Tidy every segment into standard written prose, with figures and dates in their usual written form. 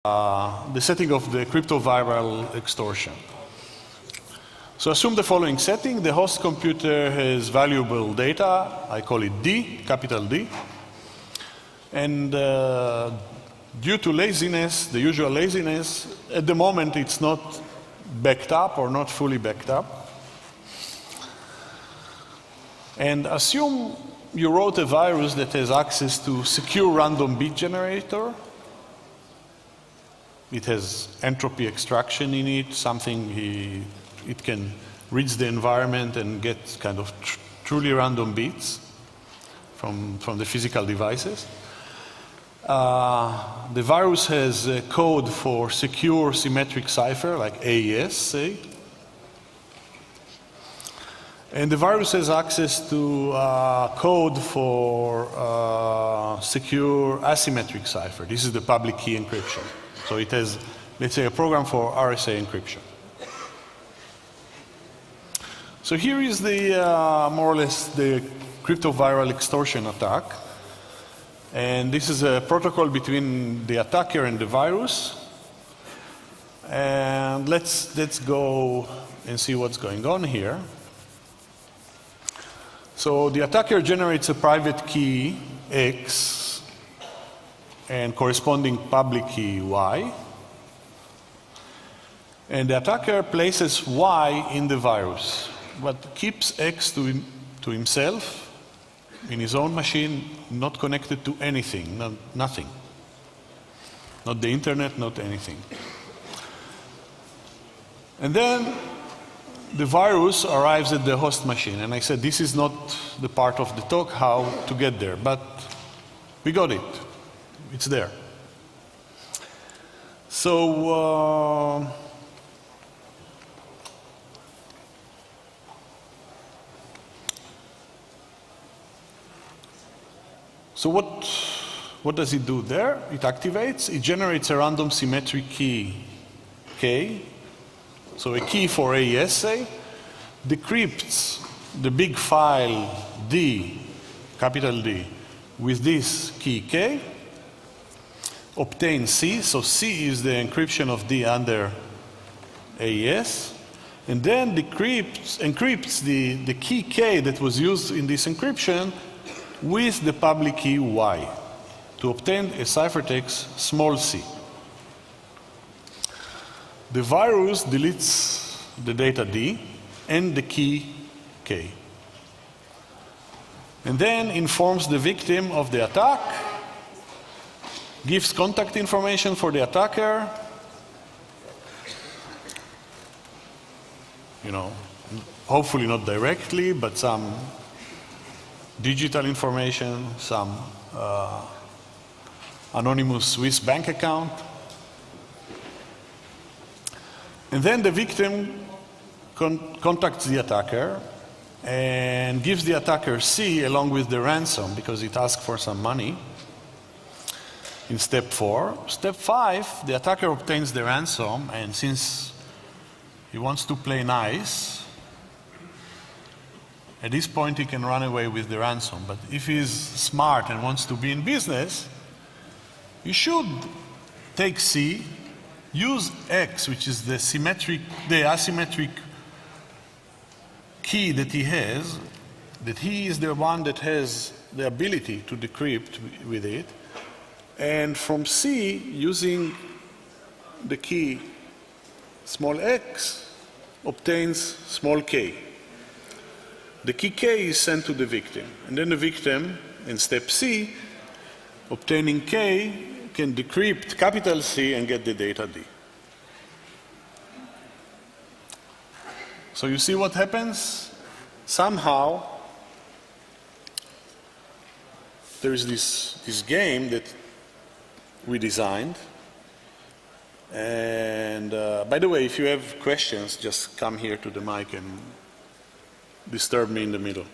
the setting of the cryptoviral extortion. So assume the following setting. The host computer has valuable data. I call it D, capital D. And due to laziness, the usual laziness, at the moment it's not backed up or not fully backed up. And assume you wrote a virus that has access to secure random bit generator. It has entropy extraction in it, something it can reach the environment and get kind of truly random bits from the physical devices. The virus has a code for secure symmetric cipher, like AES, say. And the virus has access to code for secure asymmetric cipher. This is the public key encryption. So it has, let's say, a program for RSA encryption. So here is the, more or less, the cryptoviral extortion attack. And this is a protocol between the attacker and the virus. And let's go and see what's going on here. So the attacker generates a private key X and corresponding public key Y. And the attacker places Y in the virus, but keeps X to himself in his own machine, not connected to anything, nothing. Not the internet, not anything. And then the virus arrives at the host machine. And I said, this is not the part of the talk, how to get there. But we got it. It's there. So what does it do there? It activates. It generates a random symmetric key K. So a key for AES, say, decrypts the big file D, capital D, with this key K, obtains C, so C is the encryption of D under AES, and then encrypts the key K that was used in this encryption with the public key Y to obtain a ciphertext small c. The virus deletes the data D and the key K, and then informs the victim of the attack, gives contact information for the attacker, hopefully not directly, but some digital information, some anonymous Swiss bank account. And then the victim contacts the attacker and gives the attacker C along with the ransom because it asked for some money in step 4. Step 5, the attacker obtains the ransom, and since he wants to play nice, at this point he can run away with the ransom. But if he's smart and wants to be in business, he should take C, use X, which is the asymmetric key that he has, that he is the one that has the ability to decrypt with it, and from C, using the key small x, obtains small k. The key k is sent to the victim, and then the victim, in step C, obtaining k, can decrypt capital C and get the data D. So you see what happens? Somehow there is this game that we designed. And by the way, if you have questions, just come here to the mic and disturb me in the middle.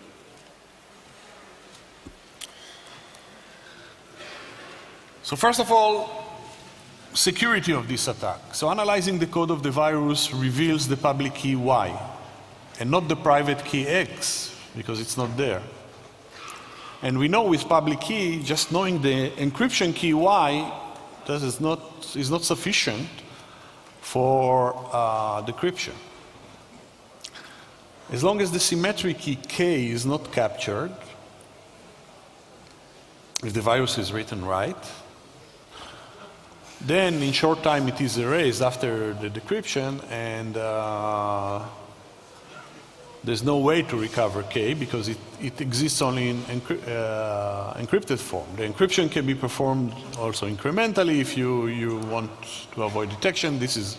So first of all, security of this attack. So analyzing the code of the virus reveals the public key Y and not the private key X because it's not there. And we know with public key, just knowing the encryption key Y This is not sufficient for decryption. As long as the symmetry key K is not captured, if the virus is written right, then in short time it is erased after the decryption, and there's no way to recover K because it exists only in encrypted form. The encryption can be performed also incrementally if you want to avoid detection. This is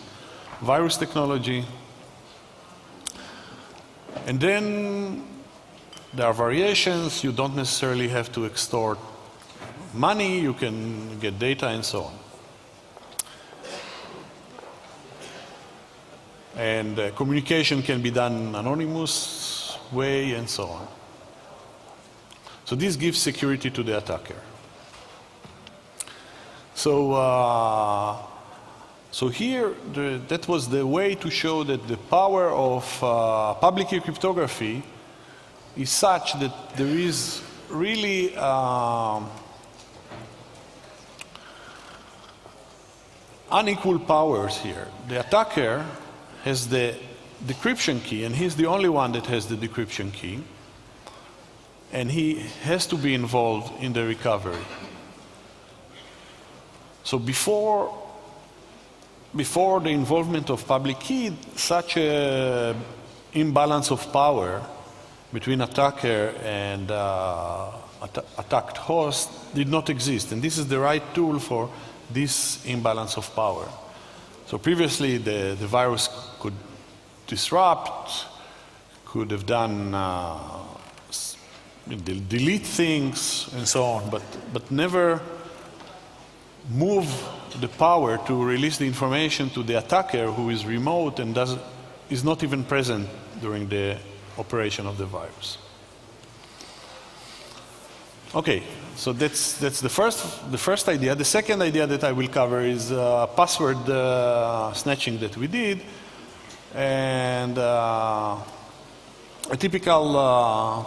virus technology. And then there are variations. You don't necessarily have to extort money. You can get data and so on. And communication can be done anonymous way and so on. So this gives security to the attacker. So, so here, that was the way to show that the power of public key cryptography is such that there is really unequal powers here. The attacker has the decryption key, and he's the only one that has the decryption key, and he has to be involved in the recovery. So before the involvement of public key, such a imbalance of power between attacker and attacked host did not exist, and this is the right tool for this imbalance of power. So previously, the virus could disrupt, could have done delete things and so on, but never move the power to release the information to the attacker who is remote and is not even present during the operation of the virus. Okay, so that's the first idea. The second idea that I will cover is password snatching that we did, and a typical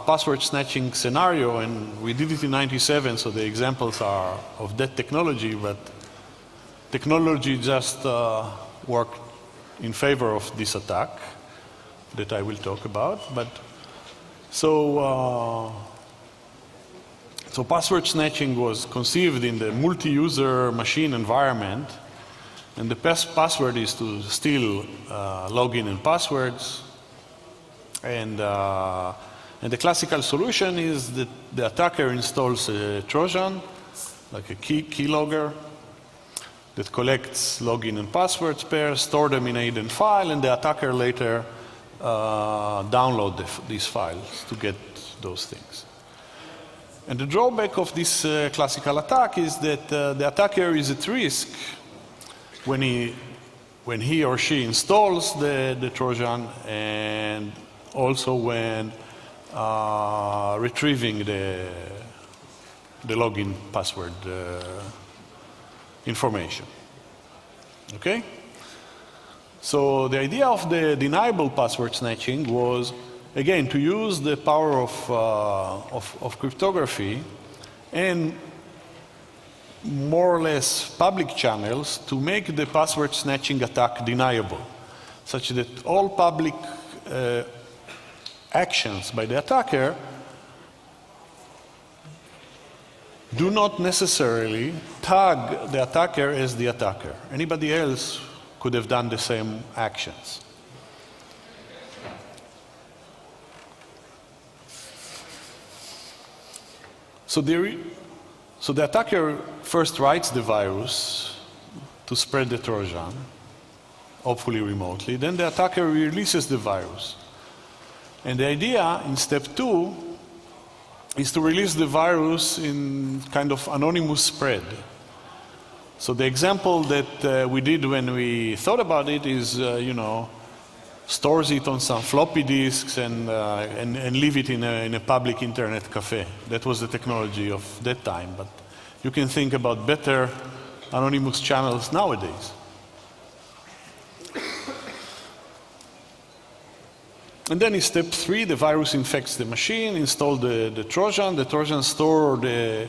password snatching scenario, and we did it in '97, so the examples are of that technology, but technology just worked in favor of this attack that I will talk about. But so password snatching was conceived in the multi-user machine environment, and the best password is to steal login and passwords. And the classical solution is that the attacker installs a Trojan, like a keylogger, that collects login and passwords pairs, store them in a hidden file, and the attacker later download these files to get those things. And the drawback of this classical attack is that the attacker is at risk when he or she installs the Trojan, and also when retrieving the login password information. Okay? So the idea of the deniable password snatching was, again, to use the power of cryptography and more or less public channels to make the password snatching attack deniable, such that all public actions by the attacker do not necessarily tag the attacker as the attacker. Anybody else could have done the same actions. So the attacker first writes the virus to spread the Trojan, hopefully remotely. Then the attacker releases the virus. And the idea in step 2 is to release the virus in kind of anonymous spread. So the example that we did when we thought about it is, stores it on some floppy disks and leave it in a public internet cafe. That was the technology of that time, but you can think about better anonymous channels nowadays. And then in step 3, the virus infects the machine, install the Trojan. The Trojan store the